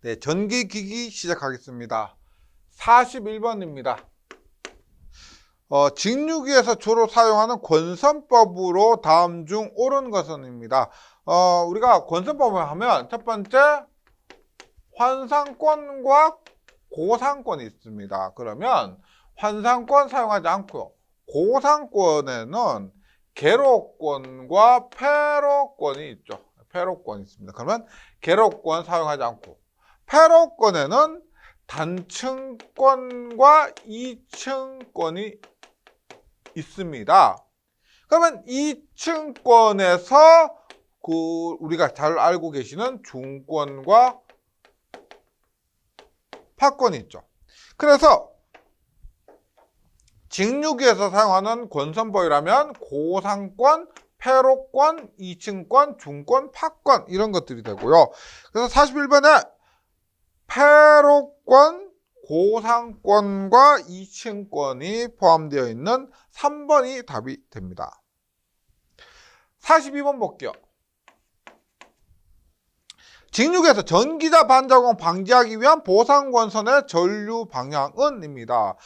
네, 전기기기 시작하겠습니다. 41번입니다. 직류기에서 주로 사용하는 권선법으로 다음 중 옳은 것은입니다. 우리가 권선법을 하면 첫 번째 환상권과 고상권이 있습니다. 그러면 환상권 사용하지 않고요. 고상권에는 계로권과 패로권이 있죠. 패로권이 있습니다. 그러면 계로권 사용하지 않고 패로권에는 단층권과 이층권이 있습니다. 그러면 이층권에서 우리가 잘 알고 계시는 중권과 파권이 있죠. 그래서 직류기에서 사용하는 권선법이라면 고상권, 패로권, 이층권, 중권, 파권 이런 것들이 되고요. 그래서 41번에 패로권, 고상권과 이층권이 포함되어 있는 3번이 답이 됩니다. 42번 볼게요. 직류기에서 전기자 반작용 방지하기 위한 보상권선의 전류 방향은 입니다.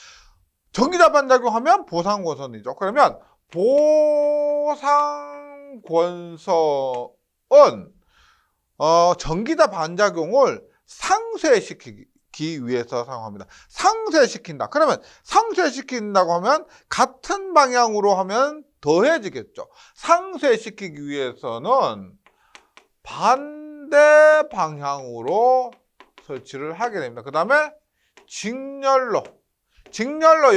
전기자 반작용하면 보상권선이죠. 그러면 보상권선은 전기자 반작용을 상쇄시키기 위해서 사용합니다. 상쇄시킨다. 그러면 상쇄시킨다고 하면 같은 방향으로 하면 더해지겠죠. 상쇄시키기 위해서는 반대 방향으로 설치를 하게 됩니다. 그 다음에 직렬로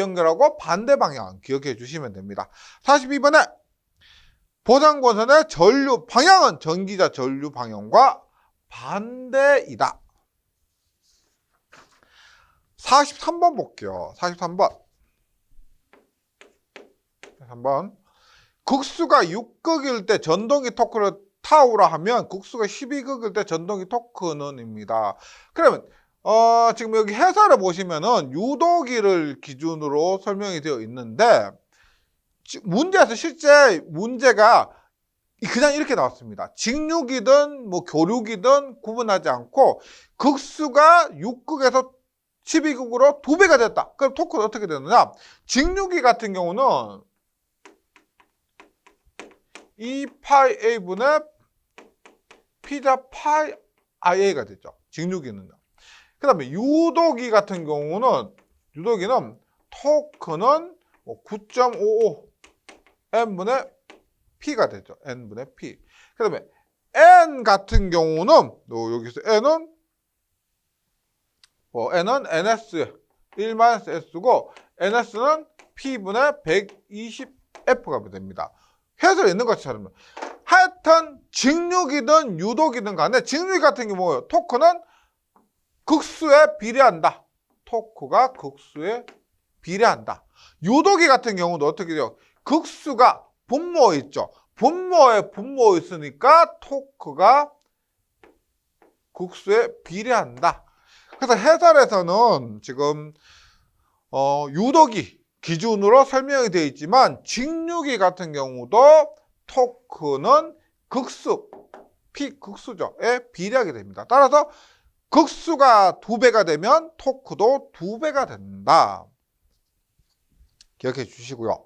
연결하고 반대 방향 기억해 주시면 됩니다. 42번에 보상권선의 전류 방향은 전기자 전류 방향과 반대이다. 43번 볼게요. 43번. 극수가 6극일 때 전동기 토크를 타오라 하면 극수가 12극일 때 전동기 토크는입니다. 그러면 지금 여기 해설을 보시면은 유도기를 기준으로 설명이 되어 있는데 문제에서 실제 문제가 그냥 이렇게 나왔습니다. 직류기든 뭐 교류기든 구분하지 않고 극수가 6극에서 12극으로 2배가 됐다. 그럼 토크는 어떻게 되느냐? 직류기 같은 경우는 2파이A분의 P자 파이 IA가 되죠. 직류기는요. 그 다음에 유도기 같은 경우는 토크는 9.55 N분의 P가 되죠. N분의 P. 그 다음에 N 같은 경우는 여기서 N은 NS 1-S고 NS는 P분의 120F가 됩니다. 해설에 있는 것처럼 하여튼 직류기든 유도기든 간에 직류기 같은 경우 뭐예요? 토크는 극수에 비례한다. 토크가 극수에 비례한다. 유도기 같은 경우도 어떻게 돼요? 극수가 분모에 있죠. 분모에 있으니까 토크가 극수에 비례한다. 그래서 해설에서는 지금 유도기 기준으로 설명이 되어 있지만 직류기 같은 경우도 토크는 극수에 비례하게 됩니다. 따라서 극수가 2배가 되면 토크도 2배가 된다. 기억해 주시고요.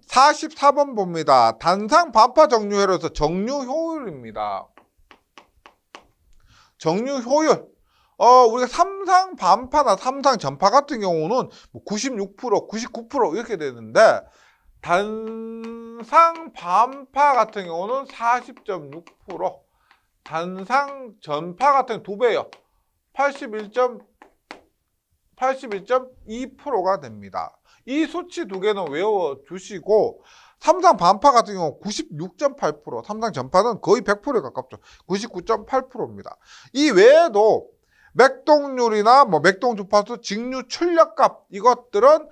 44번 봅니다. 단상 반파 정류회로서 정류 효율입니다. 정류 효율. 우리가 삼상 반파나 삼상 전파 같은 경우는 96%, 99% 이렇게 되는데 단상 반파 같은 경우는 40.6%, 단상 전파 같은 경우 2배예요. 81.2%가 됩니다. 이 수치 2개는 외워주시고 삼상 반파 같은 경우 96.8%, 삼상 전파는 거의 100%에 가깝죠. 99.8%입니다. 이 외에도 맥동률이나 맥동 주파수, 직류 출력값 이것들은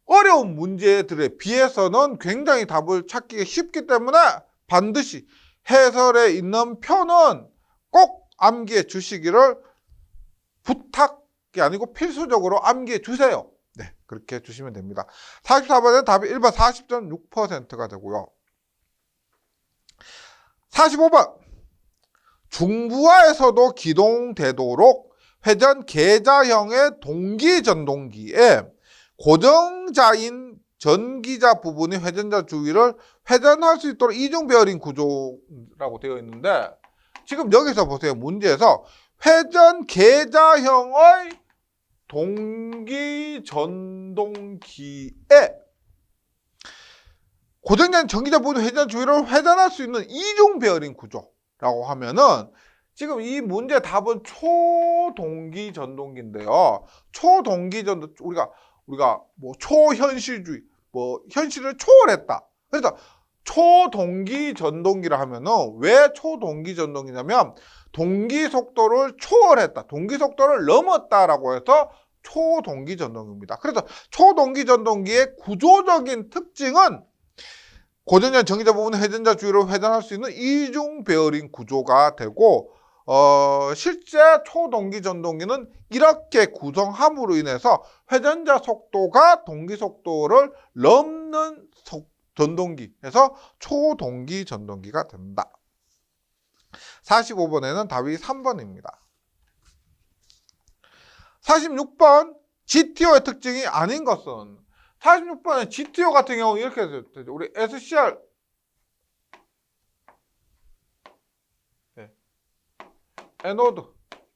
어려운 문제들에 비해서는 굉장히 답을 찾기 쉽기 때문에 반드시 해설에 있는 표는 꼭 암기해 주시기를 부탁이 아니고 필수적으로 암기해 주세요. 네, 그렇게 해주시면 됩니다. 44번은 답이 1번 40.6%가 되고요. 45번 중부하에서도 기동되도록 회전 계자형의 동기 전동기에 고정자인 전기자 부분이 회전자 주위를 회전할 수 있도록 이중 베어링 구조라고 되어 있는데, 지금 여기서 보세요. 문제에서 회전 계자형의 동기 전동기에 고정자인 전기자 부분이 회전 주위를 회전할 수 있는 이중 베어링 구조라고 하면은, 지금 이 문제 답은 초동기 전동기인데요. 초동기 전동, 우리가 뭐 초현실주의, 뭐 현실을 초월했다. 그래서 초동기 전동기라 하면은, 왜 초동기 전동기냐면 동기 속도를 초월했다, 동기 속도를 넘었다라고 해서 초동기 전동기입니다. 그래서 초동기 전동기의 구조적인 특징은 고정자 전기자 부분은 회전자 주위로 회전할 수 있는 이중 베어링 구조가 되고, 실제 초동기 전동기는 이렇게 구성함으로 인해서 회전자 속도가 동기 속도를 넘는 전동기에서 초동기 전동기가 된다. 45번에는 답이 3번입니다. 46번, GTO의 특징이 아닌 것은. 46번에 GTO 같은 경우 이렇게 되죠. 우리 SCR, 에노드,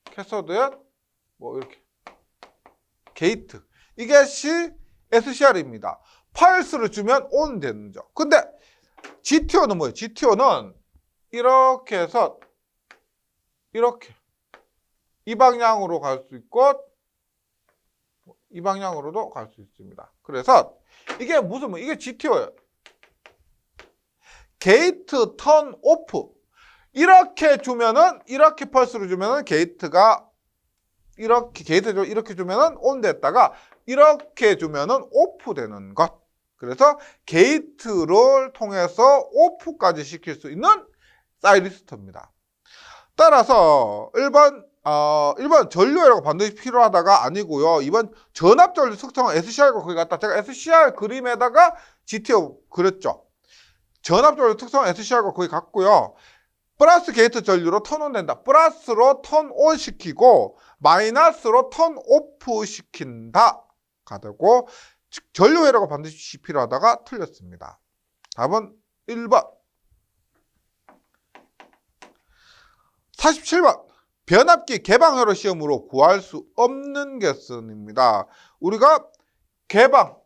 캐서드에 뭐 이렇게 게이트, 이것이 SCR입니다. 펄스를 주면 ON 되는 점. 근데 GTO는 뭐예요? GTO는 이렇게 해서 이렇게 이 방향으로 갈 수 있고 이 방향으로도 갈 수 있습니다. 그래서 이게 이게 GTO예요. 게이트 턴 오프. 이렇게 주면은, 이렇게 펄스를 주면은 게이트가 이렇게 주면은 ON 됐다가 이렇게 주면은 오프 되는 것. 그래서 게이트를 통해서 오프까지 시킬 수 있는 사이리스터입니다. 따라서 1번 전류회로가 반드시 필요하다가 아니고요. 2번 전압전류 특성은 SCR과 거기 같다. 제가 SCR 그림에다가 GTO 그렸죠. 전압전류 특성은 SCR과 거기 같고요. 플러스 게이트 전류로 턴온 된다. 플러스로 턴온 시키고 마이너스로 턴오프 시킨다가 되고, 전류 회로가 반드시 필요하다가 틀렸습니다. 답은 1번. 47번. 변압기 개방회로 시험으로 구할 수 없는 것은입니다. 우리가 개방하고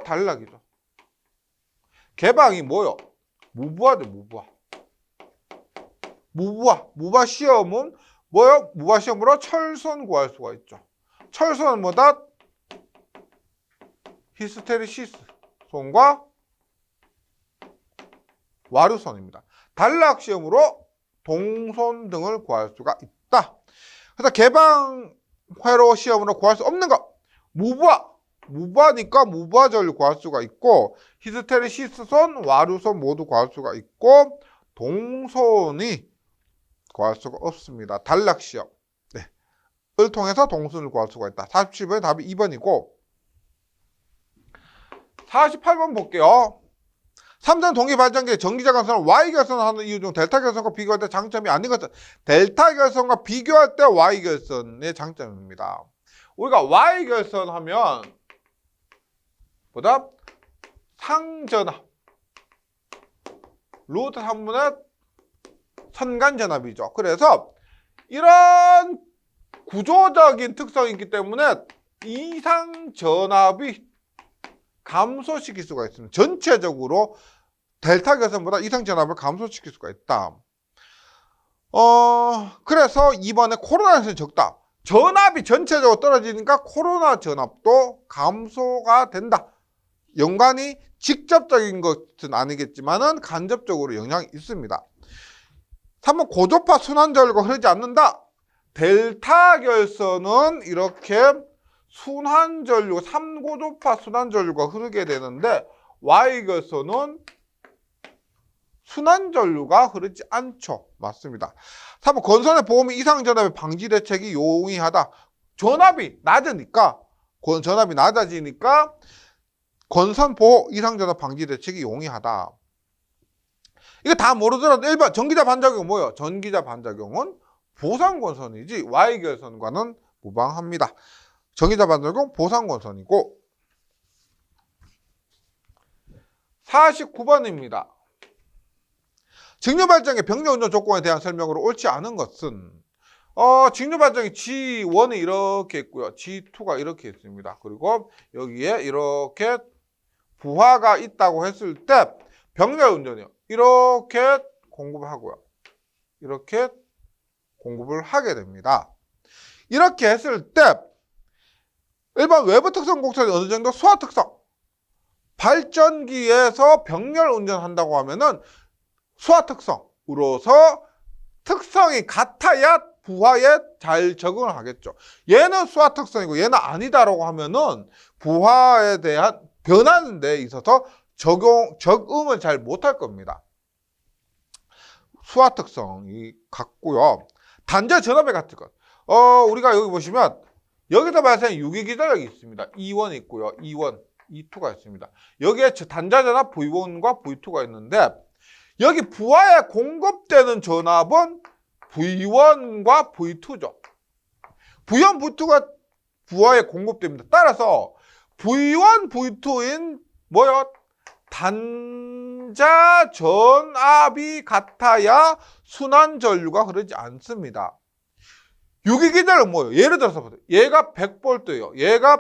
단락이죠. 개방이 뭐요? 무부하죠, 무부하. 무부하 시험은 뭐요? 무부하 시험으로 철선 구할 수가 있죠. 철선은 뭐다? 히스테리시스 선과 와류선입니다. 단락 시험으로 동선 등을 구할 수가 있다. 그래서 개방회로 시험으로 구할 수 없는 것. 무부하니까 무부하 전류 구할 수가 있고, 히스테리시스선, 와류선 모두 구할 수가 있고, 동선이 구할 수가 없습니다. 단락 시험. 네. 을 통해서 동선을 구할 수가 있다. 47번의 답이 2번이고, 48번 볼게요. 3전 동기 발전기의 전기자 결선을 Y 결선을 하는 이유 중 델타 결선과 비교할 때 장점이 아닌 것은, 델타 결선과 비교할 때 Y 결선의 장점입니다. 우리가 Y 결선 하면 보다 상전압, 루트 3분의 선간전압이죠. 그래서 이런 구조적인 특성이 있기 때문에 이상전압이 감소시킬 수가 있습니다. 전체적으로 델타 결선보다 이상전압을 감소시킬 수가 있다. 그래서 2번에 코로나 결선이 적다. 전압이 전체적으로 떨어지니까 코로나 전압도 감소가 된다. 연관이 직접적인 것은 아니겠지만은 간접적으로 영향이 있습니다. 3번 고조파 순환전류가 흐르지 않는다. 델타 결선은 이렇게 순환전류, 3고조파 순환전류가 흐르게 되는데, Y 결선은 순환전류가 흐르지 않죠. 맞습니다. 3번 건선의 보험이 이상전압의 방지 대책이 용이하다. 전압이 낮으니까, 전압이 낮아지니까 건선 보호 이상전압 방지 대책이 용이하다. 이거 다 모르더라도 일반 전기자 반작용은 뭐예요? 전기자 반작용은 보상권선이지 Y결선과는 무방합니다. 전기자 반작용 보상권선이고 49번입니다. 직류발전의 병력운전 조건에 대한 설명으로 옳지 않은 것은 직류발전이 G1이 이렇게 있고요. G2가 이렇게 있습니다. 그리고 여기에 이렇게 부하가 있다고 했을 때 병렬운전이요. 이렇게 공급을 하고요. 이렇게 공급을 하게 됩니다. 이렇게 했을 때 일반 외부 특성 곡선이 어느 정도 수화 특성 발전기에서 병렬운전한다고 하면은 수화 특성으로서 특성이 같아야 부하에 잘 적응을 하겠죠. 얘는 수화 특성이고 얘는 아니다라고 하면은 부하에 대한 변하는 데 있어서 적응을 잘 못할 겁니다. 수화 특성이 같고요. 단자 전압에 같은 것. 우리가 여기 보시면 여기서 발생한 유기기전력이 있습니다. E1이 있고요. E1, E2가 있습니다. 여기에 단자 전압 V1과 V2가 있는데 여기 부하에 공급되는 전압은 V1과 V2죠. V1, V2가 부하에 공급됩니다. 따라서 V1, V2인 뭐요? 단자 전압이 같아야 순환 전류가 흐르지 않습니다. 유기기전력은 뭐예요? 예를 들어서 보세요. 얘가 100V예요. 얘가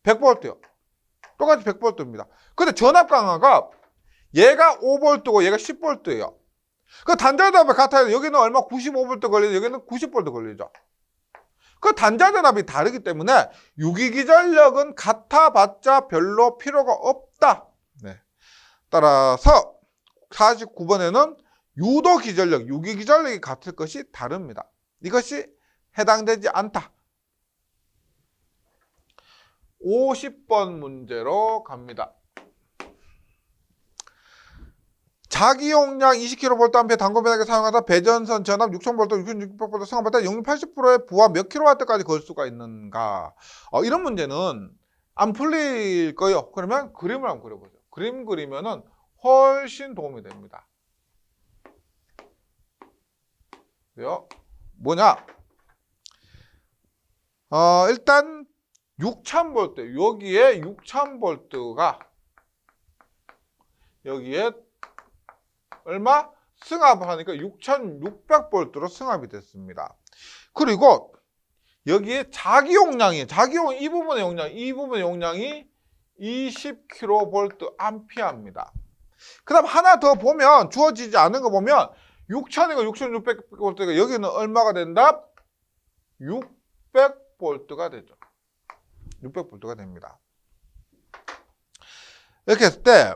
100V예요. 똑같이 100V입니다. 근데 전압 강화가 얘가 5V고 얘가 10V예요. 그 단자 전압이 같아요. 여기는 얼마 95V 걸리죠. 여기는 90V 걸리죠. 그 단자 전압이 다르기 때문에 유기기전력은 같아봤자 별로 필요가 없다. 네. 따라서 49번에는 유도기전력, 유기기전력이 같을 것이 다릅니다. 이것이 해당되지 않다. 50번 문제로 갑니다. 자기 용량 20kVA 단거변하게 사용하다 배전선 전압 6000V, 6600V 사용하다 용량 80%의 부하 몇 kW까지 걸 수가 있는가? 이런 문제는 안 풀릴 거예요. 그러면 그림을 한번 그려보죠. 그림 그리면은 훨씬 도움이 됩니다. 왜요? 뭐냐? 일단 6000V, 여기에 6000V가 여기에 얼마? 승합을 하니까 6600V로 승합이 됐습니다. 그리고 여기에 자기 용량이, 이 부분의 용량이 20kVA입니다. 그 다음 하나 더 보면, 주어지지 않은 거 보면 6000이고 6600V가 여기는 얼마가 된다? 600V가 되죠. 600V가 됩니다. 이렇게 했을 때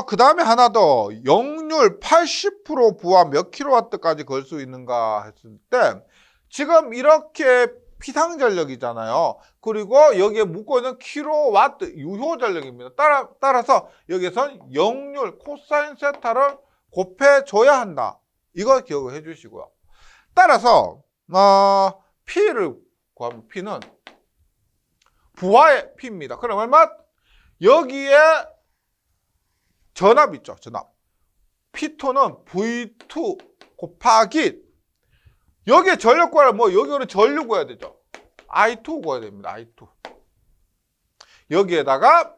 그 다음에 하나 더, 역률 80% 부하 몇 킬로와트까지 걸 수 있는가 했을 때 지금 이렇게 피상전력이잖아요. 그리고 여기에 묶어있는 킬로와트 유효전력입니다. 따라서 여기선 역률 코사인 세타를 곱해줘야 한다. 이거 기억을 해주시고요. 따라서 P를 구하면 P는 부하의 P입니다. 그럼 얼마? 여기에 전압 있죠. 전압. P2는 V2 곱하기 여기에 전력 구하려 여기는 전류 구해야 되죠. I2 구해야 됩니다. I2. 여기에다가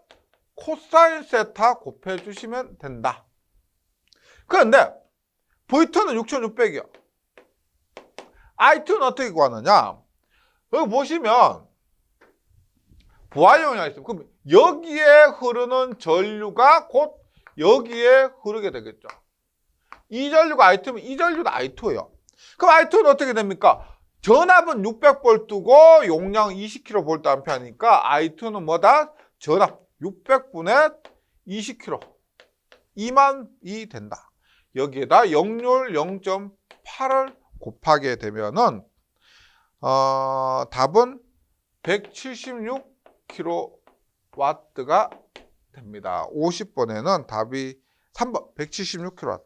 코사인 세타 곱해 주시면 된다. 그런데 V2는 6600이요. I2는 어떻게 구하느냐? 여기 보시면 부하 용량이 있습니다. 그럼 여기에 흐르는 전류가 곧 여기에 흐르게 되겠죠. 이 전류가 I2면 이 전류도 I2예요. 그럼 I2는 어떻게 됩니까? 전압은 600V고 용량 20kVA 하니까 I2는 뭐다? 전압 600분의 20kV 2만이 된다. 여기에다 역률 0.8을 곱하게 되면은 답은 176kW가 됩니다. 50번에는 답이 3번 176kW.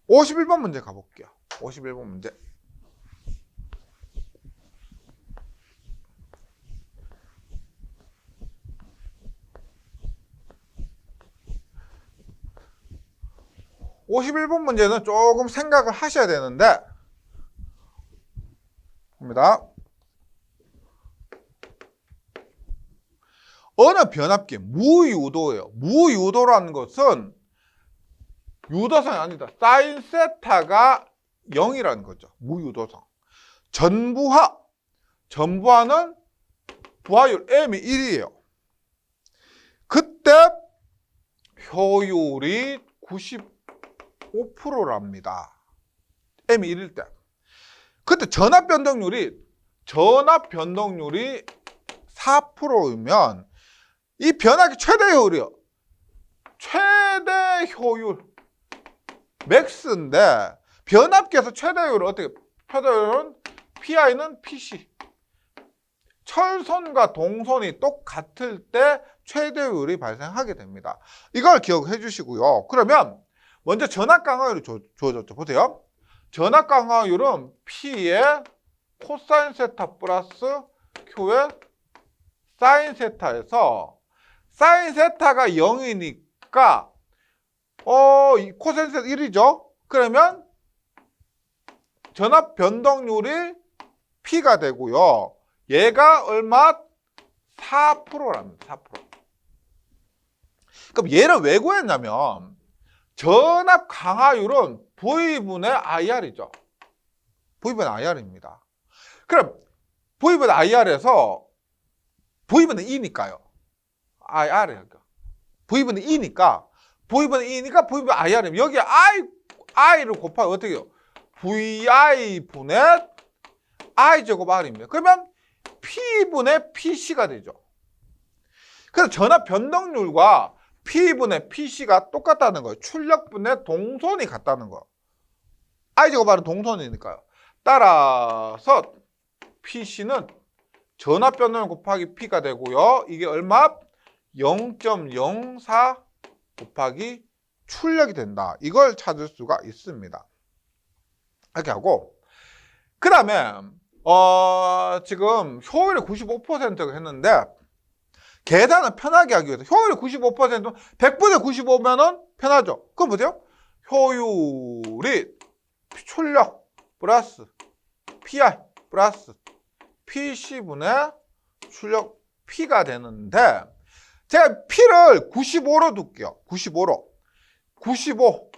51번 문제 가볼게요. 51번 문제. 51번 문제는 조금 생각을 하셔야 되는데, 봅니다. 어느 변압기, 무유도예요. 무유도라는 것은 유도성이 아니다. 사인 세타가 0이라는 거죠. 무유도성. 전부하는 부하율 M이 1이에요. 그때 효율이 95%랍니다. M이 1일 때. 그때 전압 변동률이 4%이면 이 변압기 최대 효율이요. 최대 효율 맥스인데 변압기에서 최대 효율은 어떻게? 최대 효율은 PI는 PC. 철선과 동선이 똑같을 때 최대 효율이 발생하게 됩니다. 이걸 기억해 주시고요. 그러면 먼저 전압 강화율이 주어졌죠. 보세요. 전압 강화율은 P의 코사인 세타 플러스 Q의 사인 세타에서 사인 세타가 0이니까 이 코사인 세타 1이죠. 그러면 전압 변동률이 P가 되고요. 얘가 얼마? 4%랍니다. 4%. 그럼 얘를 왜 구했냐면 전압 강화율은 V분의 IR이죠. V분의 IR입니다. 그럼 V분의 IR에서 V분의 E니까요. IR이에요. V분의 E니까 V분의 IR이면 여기에 I를 곱하면 어떻게 해요? VI분의 I제곱 R입니다. 그러면 P분의 PC가 되죠. 그래서 전압 변동률과 P분의 PC가 똑같다는 거예요. 출력분의 동선이 같다는 거예요. I제곱 R은 동선이니까요. 따라서 PC는 전압 변동률 곱하기 P가 되고요. 이게 얼마? 0.04 곱하기 출력이 된다. 이걸 찾을 수가 있습니다. 이렇게 하고 그 다음에 지금 효율이 95%가 했는데 계산을 편하게 하기 위해서 효율이 95%면 100분의 95면은 편하죠. 그럼 보세요. 효율이 출력 플러스 PI 플러스 PC분의 출력 P가 되는데 제가 P를 95로 둘게요. 95로. 95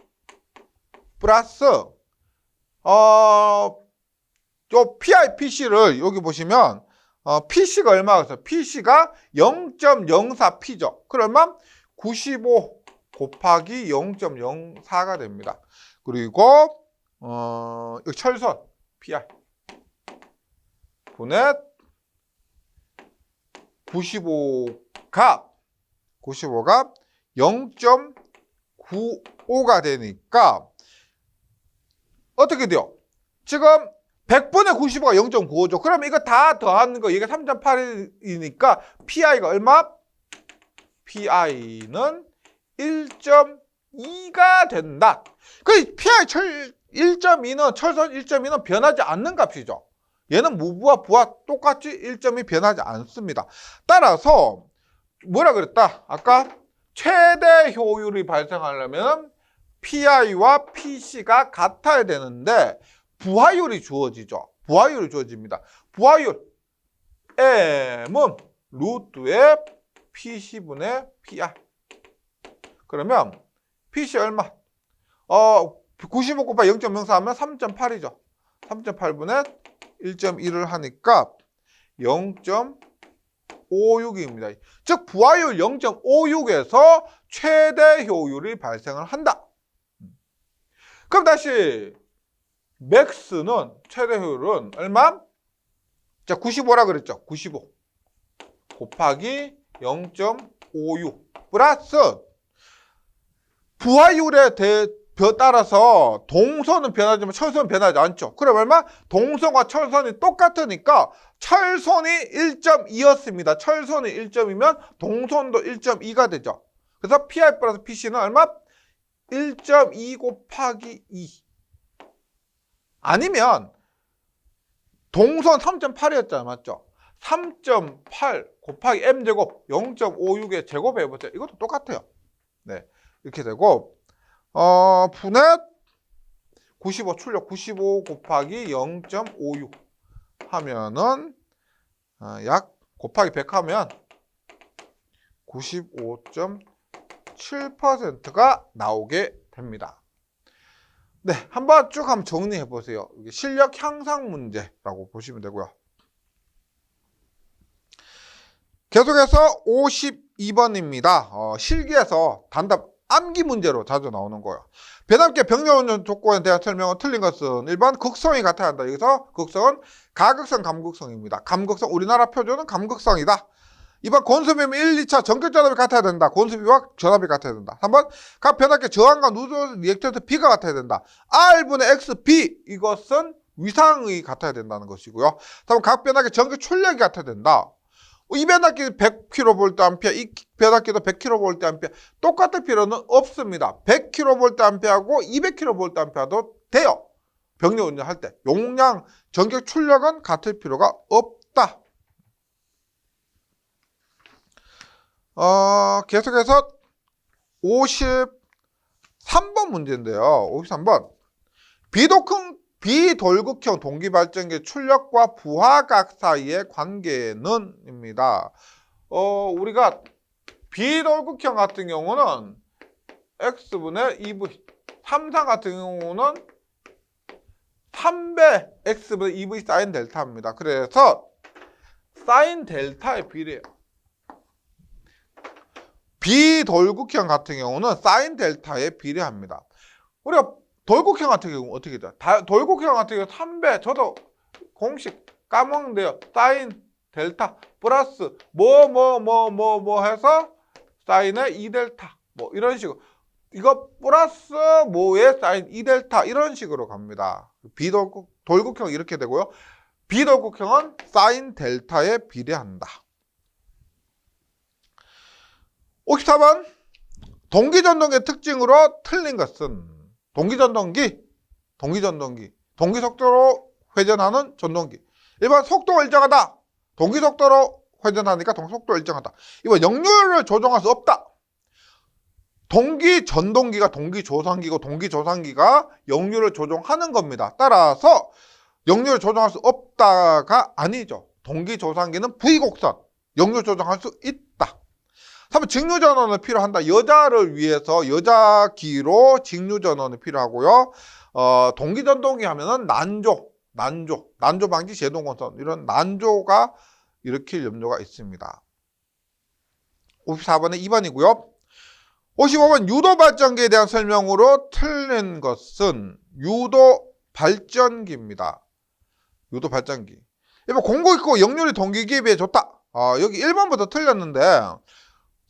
플러스 요 PI, PC를 여기 보시면 PC가 얼마겠어요? PC가 0.04P죠. 그러면 95 곱하기 0.04가 됩니다. 그리고 여기 철선 PI 분의 95가 0.95가 되니까 어떻게 돼요? 지금 100분의 95가 0.95죠. 그러면 이거 다 더하는 거, 이게 3.8이니까 PI가 얼마? PI는 1.2가 된다. 그 PI 1.2는, 철선 1.2는 변하지 않는 값이죠. 얘는 무부와 부와 똑같이 1.2 변하지 않습니다. 따라서 뭐라 그랬다? 아까 최대 효율이 발생하려면 PI와 PC가 같아야 되는데 부하율이 주어지죠. 부하율이 주어집니다. 부하율 M은 루트의 PC분의 PI. 그러면 PC 얼마? 95 곱하기 0.04 하면 3.8이죠. 3.8분의 1.1을 하니까 0.56입니다. 즉 부하율 0.56에서 최대 효율이 발생을 한다. 그럼 다시 맥스는 최대 효율은 얼마? 자, 95라 그랬죠. 95 곱하기 0.56 플러스 부하율에 따라서 동선은 변하지만 철선은 변하지 않죠. 그럼 얼마? 동선과 철선이 똑같으니까 철선이 1.2였습니다. 철선이 1.2면 동선도 1.2가 되죠. 그래서 PI 플러스 PC는 얼마? 1.2 곱하기 2. 아니면 동선 3.8이었잖아요. 맞죠? 3.8 곱하기 M제곱 0.56의 제곱해보세요. 이것도 똑같아요. 네, 이렇게 되고 분의 95 출력 95 곱하기 0.56 하면은 약 곱하기 100 하면 95.7%가 나오게 됩니다. 네, 한번 쭉 한번 정리해 보세요. 이게 실력 향상 문제라고 보시면 되고요. 계속해서 52번입니다. 실기에서 단답 암기 문제로 자주 나오는 거예요. 변함께 병렬운전 조건에 대한 설명은 틀린 것은 1번 극성이 같아야 한다. 여기서 극성은 가극성, 감극성입니다. 감극성, 우리나라 표준은 감극성이다. 2번 권수비면 1, 2차 전격전압이 같아야 된다. 권수비와 전압이 같아야 된다. 3번 각 변압계 저항과 누조 리액턴트 B가 같아야 된다. R분의 X, B 이것은 위상이 같아야 된다는 것이고요. 3번 각 변압계 전격 출력이 같아야 된다. 이 변압기 100kVA, 이 변압기도 100kVA 똑같을 필요는 없습니다. 100kVA하고 200kVA도 돼요. 병력 운전할 때 용량, 전격 출력은 같을 필요가 없다. 계속해서 53번 문제인데요. 53번 비돌극형 동기발전기 출력과 부하각 사이의 관계는 입니다. 우리가 비돌극형 같은 경우는 X분의 2V, 3상 같은 경우는 3배 X분의 2V 사인 델타입니다. 그래서 사인 델타의 비례예요. 비돌극형 같은 경우는 사인 델타에 비례합니다. 우리가 돌극형 같은 경우 어떻게 돼요? 돌극형 같은 경우 3배, 저도 공식 까먹는데요. 사인 델타 플러스 뭐 해서 사인의 2델타 뭐 이런 식으로, 이거 플러스 뭐의 사인 2델타 이런 식으로 갑니다. 돌극형 이렇게 되고요. 비돌극형은 사인 델타에 비례한다. 54번 동기전동기의 특징으로 틀린 것은 동기속도로 회전하는 전동기. 1번 속도가 일정하다. 동기속도로 회전하니까 속도가 일정하다. 2번 역률을 조정할 수 없다. 동기전동기가 동기조상기고 동기조상기가 역률을 조정하는 겁니다. 따라서 역률을 조정할 수 없다가 아니죠. 동기조상기는 V곡선, 역률 조정할 수 있다. 3번 직류전원은 필요한다. 여자를 위해서 여자기로 직류전원이 필요하고요. 동기전동기 하면은 난조 방지 제동건선 이런 난조가 일으킬 염려가 있습니다. 54번은 2번이고요. 55번 유도발전기에 대한 설명으로 틀린 것은 유도발전기입니다. 유도발전기. 1번 공구 있고 역률이 동기기에 비해 좋다. 여기 1번부터 틀렸는데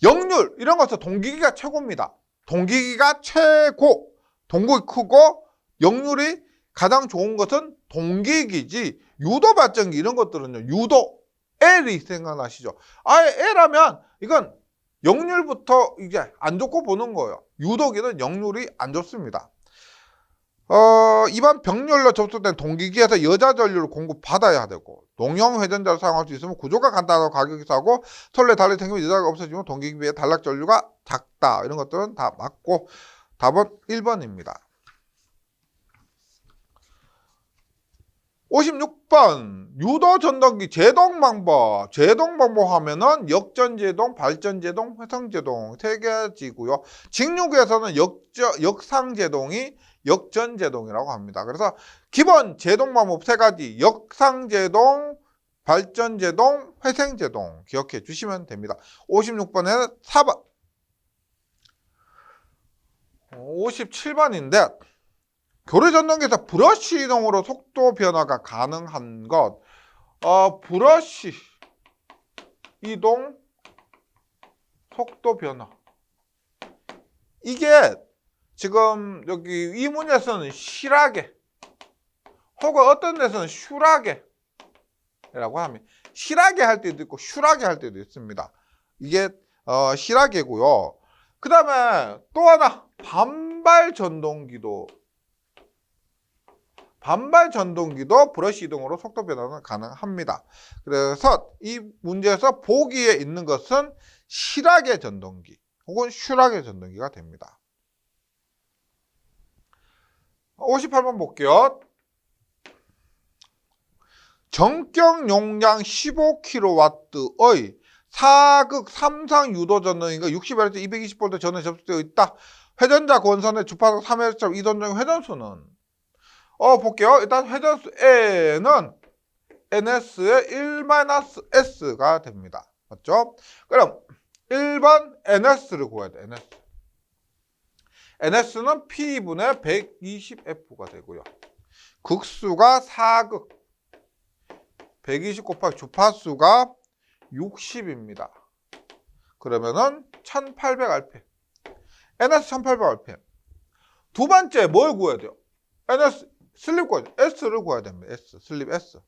역률 이런 것은 동기기가 최고입니다. 동기기가 최고. 동국이 크고 역률이 가장 좋은 것은 동기기지 유도발전기 이런 것들은요. 유도 L이 생각나시죠? 아예 L하면 이건 역률부터 이제 안 좋고 보는 거예요. 유도기는 역률이 안 좋습니다. 2번 병렬로 접속된 동기기에서 여자 전류를 공급받아야 되고 농형 회전자를 사용할 수 있으면 구조가 간단하고 가격이 싸고 설레 달리 생기면 여자가 없어지면 동기기 비해 단락 전류가 작다. 이런 것들은 다 맞고 답은 1번입니다. 56번 유도전동기 제동방법. 제동방법 하면은 역전제동, 발전제동, 회성제동 세 가지고요. 직류기에서는 역상제동이 역전제동이라고 합니다. 그래서 기본 제동방법 세 가지 역상제동, 발전제동, 회생제동 기억해 주시면 됩니다. 56번에는 4번 57번인데 교류전동기에서 브러쉬 이동으로 속도 변화가 가능한 것. 브러쉬 이동 속도 변화. 이게 지금 여기 이 문제에서는 실하게 혹은 어떤 데서는 슈라게 라고 하면 실하게 할 때도 있고 슈라게 할 때도 있습니다. 이게 실하게고요. 그 다음에 또 하나 반발 전동기도 브러쉬 이동으로 속도 변화가 가능합니다. 그래서 이 문제에서 보기에 있는 것은 실하게 전동기 혹은 슈라게 전동기가 됩니다. 58번 볼게요. 전격 용량 15kW의 사극 3상 유도 전등이가 60Hz 220V 전원이 접수되어 있다. 회전자 권선의 주파수 3Hz 이동 중 회전수는 볼게요. 일단 회전수 N은 NS의 1-S가 됩니다. 맞죠? 그럼 1번 NS를 구해야 돼. NS는 P분의 120F가 되고요. 극수가 4극 120 곱하기 주파수가 60입니다. 그러면은 1800rpm. NS 1800rpm. 두 번째 뭘 구해야 돼요? NS 슬립 구해야 돼요. S를 구해야 됩니다. S, 슬립 S.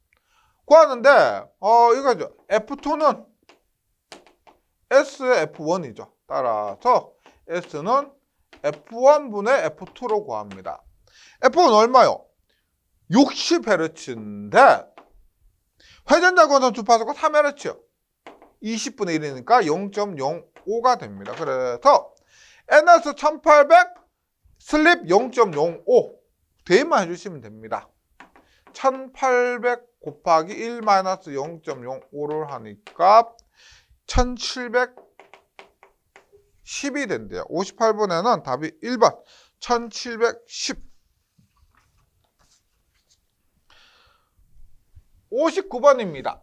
구하는데 이거죠. F2는 S의 F1이죠. 따라서 S는 F1분의 F2로 구합니다. F1 얼마요? 60Hz인데 회전자 권선 주파수가 3Hz요. 20분의 1이니까 0.05가 됩니다. 그래서 NS 1800 슬립 0.05 대입만 해주시면 됩니다. 1800 곱하기 1-0.05를 하니까 1710이 된대요. 58번에는 답이 1번 1710. 59번입니다.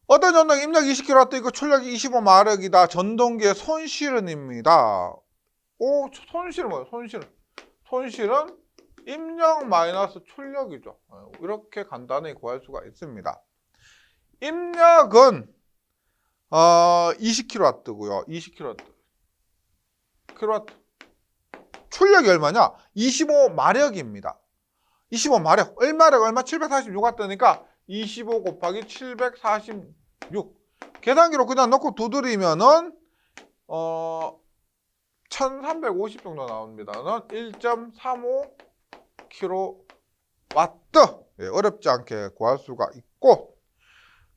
어떤 전동기 입력 20kW 있고 출력이 25마력이다. 전동기의 손실은입니다. 손실은 뭐예요? 손실은 입력 마이너스 출력이죠. 이렇게 간단히 구할 수가 있습니다. 입력은 20kW고요. 20kW. 출력이 얼마냐? 25마력입니다. 25마력. 얼마? 746W 뜨니까 25 곱하기 746. 계산기로 그냥 넣고 두드리면은 1350 정도 나옵니다. 1.35kW. 어렵지 않게 구할 수가 있고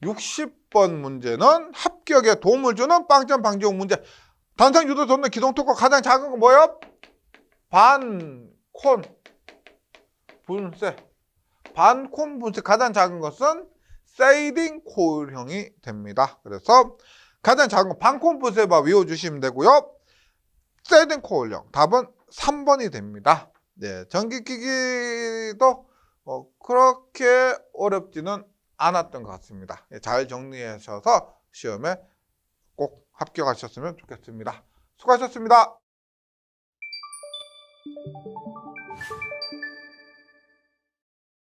60번 문제는 합격에 도움을 주는 빵점 방지용 문제. 단상 유도 전동 기동 토크 가장 작은 건 뭐예요? 반콘 분쇄. 반콘 분쇄 가장 작은 것은 세이딩 코일형이 됩니다. 그래서 가장 작은 건 반콘 분쇄만 외워주시면 되고요. 세이딩 코일형 답은 3번이 됩니다. 네, 전기기기도 그렇게 어렵지는 않았던 것 같습니다. 잘 정리하셔서 시험에 꼭 합격하셨으면 좋겠습니다. 수고하셨습니다.